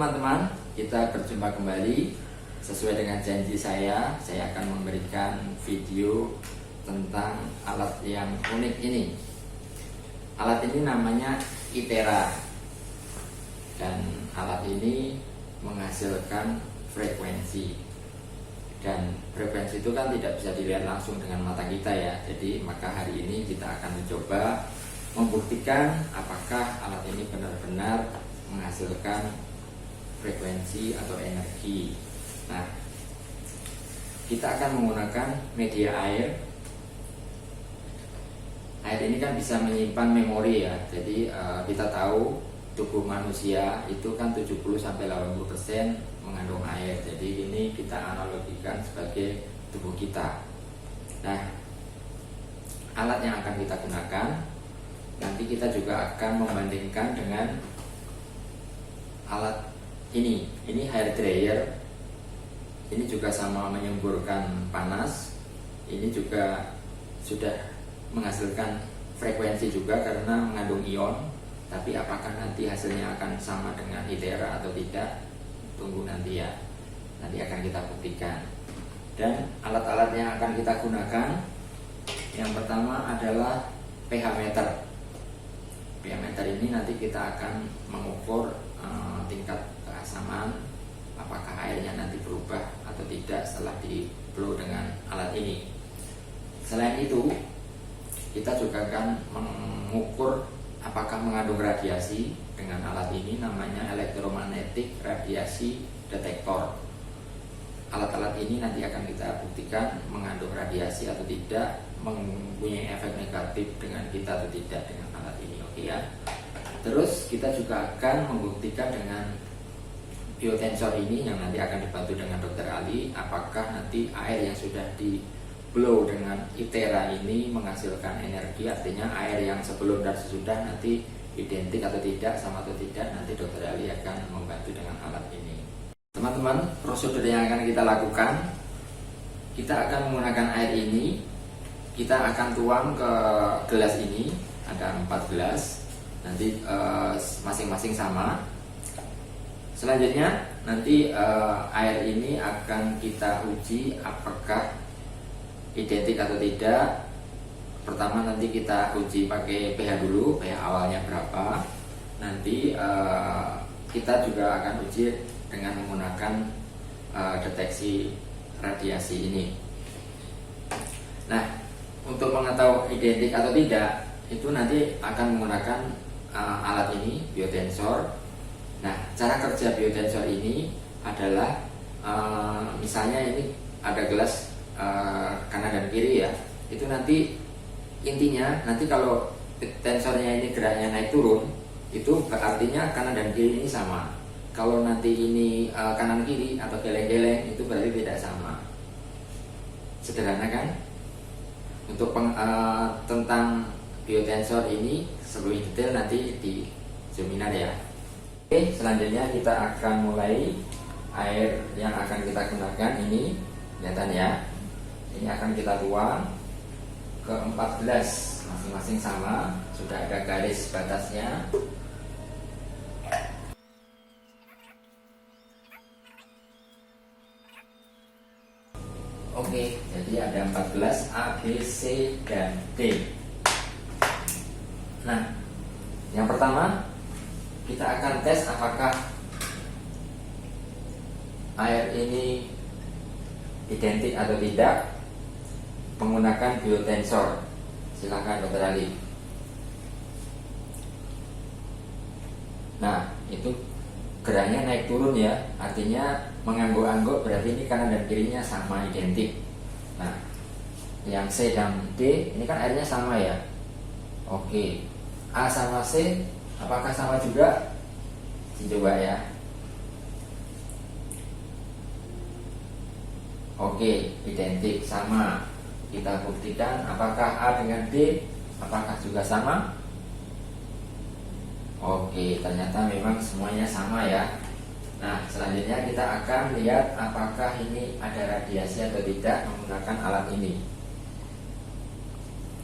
teman-teman, kita berjumpa kembali. Sesuai dengan janji saya akan memberikan video tentang alat yang unik ini. Alat ini namanya ITERA. Dan alat ini menghasilkan frekuensi. Dan frekuensi itu kan tidak bisa dilihat langsung dengan mata kita ya. Jadi maka hari ini kita akan mencoba membuktikan apakah alat ini benar-benar menghasilkan frekuensi atau energi. Nah, kita akan menggunakan media air. Air ini kan bisa menyimpan memori ya. Jadi kita tahu tubuh manusia itu kan 70-80% mengandung air. Jadi ini kita analogikan sebagai tubuh kita. Nah, alat yang akan kita gunakan nanti kita juga akan membandingkan dengan alat ini hair dryer. Ini juga sama menyemburkan panas. Ini juga sudah menghasilkan frekuensi juga karena mengandung ion. Tapi apakah nanti hasilnya akan sama dengan ITERA atau tidak? Tunggu nanti ya. Nanti akan kita buktikan. Dan alat-alat yang akan kita gunakan, yang pertama adalah pH meter. pH meter ini nanti kita akan mengukur tingkat keasaman, apakah airnya nanti berubah atau tidak setelah di blow dengan alat ini. Selain itu, kita juga akan mengukur apakah mengandung radiasi dengan alat ini, namanya elektromagnetic radiasi detektor. Alat-alat ini nanti akan kita buktikan mengandung radiasi atau tidak, mempunyai efek negatif dengan kita atau tidak dengan alat ini. Oke ya. Terus kita juga akan membuktikan dengan biotensor ini yang nanti akan dibantu dengan Dr. Ali, apakah nanti air yang sudah di blow dengan ITERA ini menghasilkan energi, artinya air yang sebelum dan sesudah nanti identik atau tidak, sama atau tidak, nanti Dr. Ali akan membantu dengan alat ini. Teman-teman, prosedur yang akan kita lakukan, kita akan menggunakan air ini, kita akan tuang ke gelas ini, ada 4 gelas, nanti masing-masing sama. Selanjutnya nanti air ini akan kita uji apakah identik atau tidak. Pertama nanti kita uji pakai pH dulu, pH awalnya berapa. Nanti kita juga akan uji dengan menggunakan deteksi radiasi ini. Nah, untuk mengetahui identik atau tidak, itu nanti akan menggunakan alat ini, biotensor. Nah, cara kerja biotensor ini adalah misalnya ini ada gelas kanan dan kiri ya. Itu nanti intinya nanti kalau tensornya ini geraknya naik turun, itu artinya kanan dan kiri ini sama. Kalau nanti ini kanan kiri atau geleng-geleng, itu berarti tidak sama. Sederhana kan? Untuk tentang biotensor ini sebelum detail nanti di seminar ya. Oke, selanjutnya kita akan mulai. Air yang akan kita gunakan ini, kelihatan ya. Ini akan kita tuang ke 4 gelas, masing-masing sama, sudah ada garis batasnya. Oke, jadi ada 4 gelas A, B, C, dan D. Nah, yang pertama kita akan tes apakah air ini identik atau tidak menggunakan biotensor. Silakan Dr. Ali. Nah, itu geraknya naik turun ya, artinya mengangguk-angguk, berarti ini kanan dan kirinya sama, identik. Nah, yang C dan D ini kan airnya sama ya. Oke, A sama C apakah sama juga? Coba ya. Oke, identik, sama. Kita buktikan apakah A dengan D apakah juga sama? Oke, ternyata memang semuanya sama ya. Nah, selanjutnya kita akan lihat apakah ini ada radiasi atau tidak menggunakan alat ini.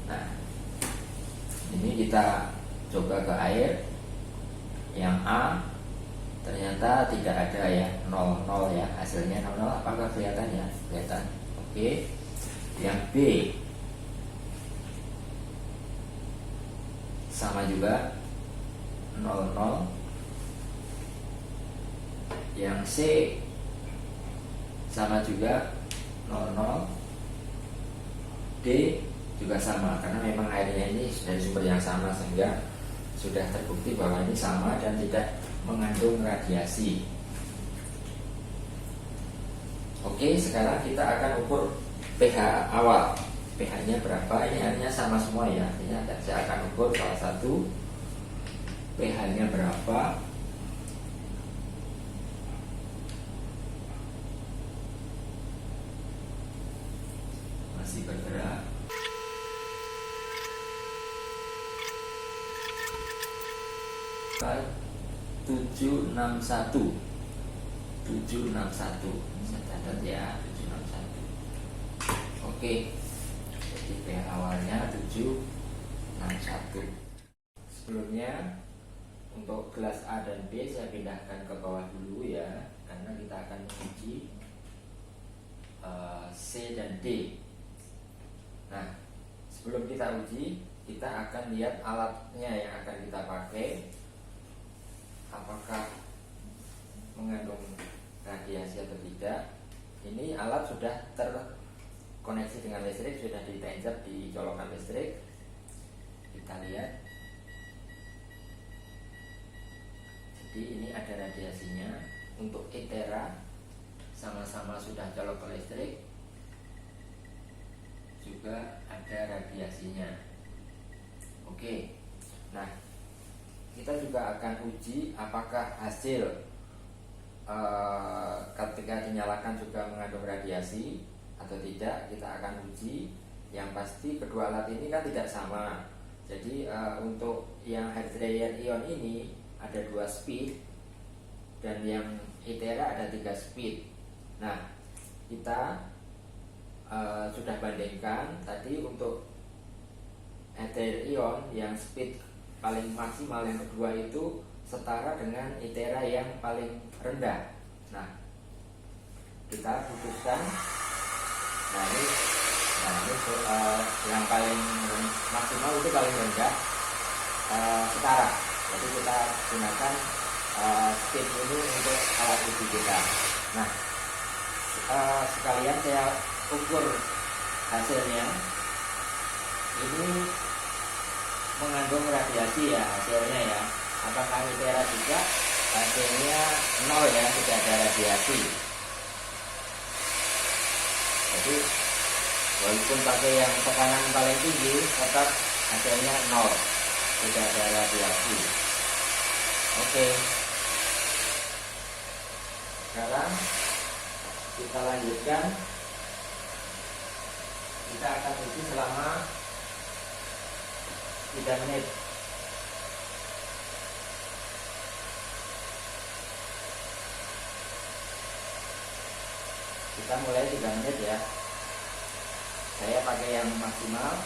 Nah, ini kita coba ke air. Yang A ternyata tidak ada ya, 0 0 ya, hasilnya 0 0. Apakah kelihatan ya? Kelihatan. Oke. Yang B sama juga 0 0. Yang C sama juga 0 0. D juga sama, karena memang airnya ini dari sumber yang sama, sehingga sudah terbukti bahwa ini sama dan tidak mengandung radiasi. Oke, sekarang kita akan ukur pH awal. pH-nya berapa? Ini airnya sama semua ya. Ini saya akan ukur salah satu pH-nya berapa. Masih bergerak. 761. Saya catat ya, 761. Oke. Jadi pH awalnya 761. Sebelumnya untuk gelas A dan B saya pindahkan ke bawah dulu ya, karena kita akan menguji C dan D. Nah, sebelum kita uji, kita akan lihat alatnya yang akan kita pakai, apakah mengandung radiasi atau tidak. Ini alat sudah terkoneksi dengan listrik, sudah ditancap di colokan listrik. Kita lihat. Jadi ini ada radiasinya. Untuk etera sama-sama sudah colok ke listrik, juga ada radiasinya. Oke. Nah, kita juga akan uji apakah hasil ketika dinyalakan juga mengandung radiasi atau tidak. Kita akan uji. Yang pasti kedua alat ini kan tidak sama. Jadi untuk yang hair dryer ion ini ada 2 speed, dan yang etera ada 3 speed. Nah, kita sudah bandingkan tadi. Untuk ether ion yang speed paling maksimal yang kedua itu setara dengan etera yang paling rendah. Nah, kita putuskan. Nah ini yang paling maksimal itu paling rendah, setara. Jadi kita gunakan speed ini untuk alat uji kita. Nah, sekalian saya ukur hasilnya. Ini mengandung radiasi ya hasilnya ya. Apakah etera juga? Hasilnya 0 ya, tidak ada radiasi. Jadi walaupun pakai yang tekanan paling tinggi, tetap hasilnya 0, tidak ada radiasi. Oke. Sekarang kita lanjutkan. Kita akan uji selama 3 menit. Kita mulai 3 menit ya. Saya pakai yang maksimal.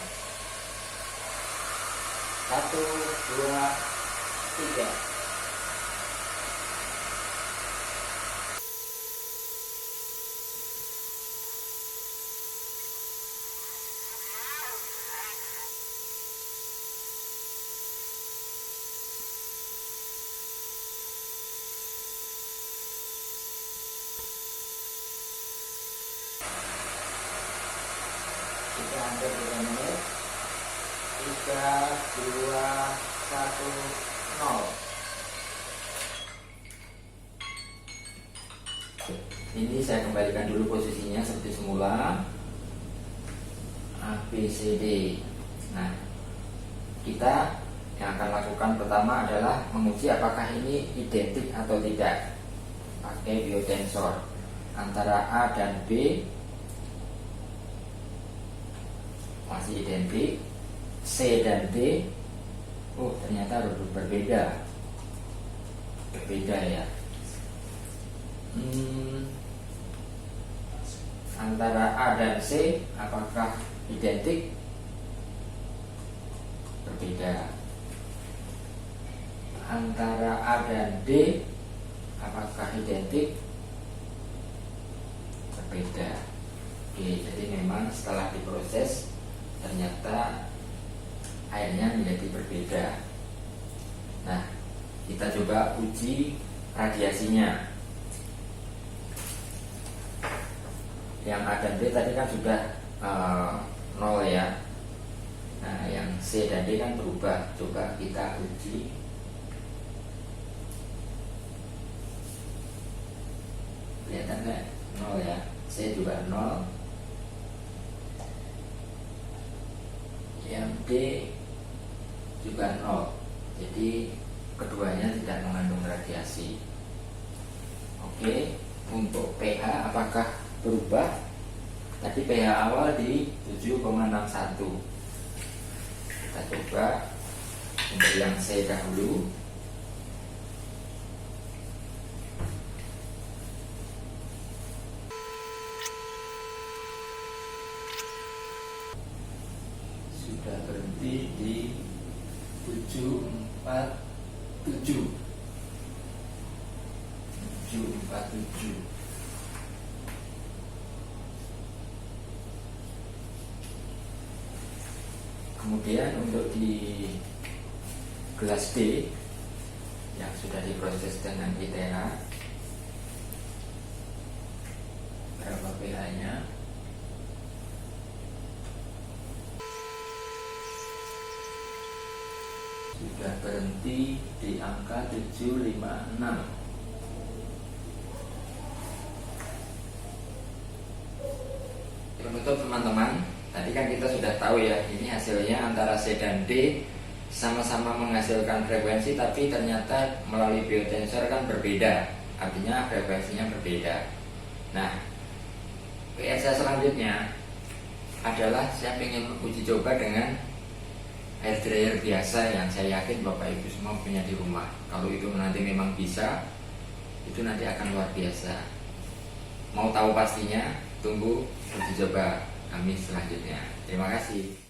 1, 2, 3. Kita hampir 3 menit. 3, 2, 1, 0. Ini saya kembalikan dulu posisinya seperti semula. A, B, C, D. Nah, kita yang akan lakukan pertama adalah menguji apakah ini identik atau tidak. Pakai biotensor antara A dan B masih identik. C dan D, ternyata berbeda ya. Antara A dan C apakah identik? Berbeda. Antara A dan D apakah identik? Berbeda. Oke, jadi memang setelah diproses ternyata airnya menjadi berbeda. Nah, kita coba uji radiasinya. Yang A dan B tadi kan sudah 0 ya. Nah, yang C dan D kan berubah. Coba kita uji. Kelihatan nggak? 0 ya. C juga 0. Yang D juga 0. Jadi keduanya tidak mengandung radiasi. Oke, untuk pH apakah berubah? Tadi pH awal di 7,61. Kita coba untuk yang C dahulu. Sudah berhenti di 747. Kemudian untuk di gelas D yang sudah diproses dengan ITH, berapa pH-nya? Sudah berhenti di angka 756. Penutup teman-teman, tadi kan kita sudah tahu ya, ini hasilnya antara C dan D sama-sama menghasilkan frekuensi, tapi ternyata melalui biotensor kan berbeda, artinya frekuensinya berbeda. Nah, PR saya selanjutnya adalah saya ingin uji coba dengan air dryer biasa yang saya yakin Bapak Ibu semua punya di rumah. Kalau itu nanti memang bisa, itu nanti akan luar biasa. Mau tahu pastinya? Tunggu uji coba kami selanjutnya. Terima kasih.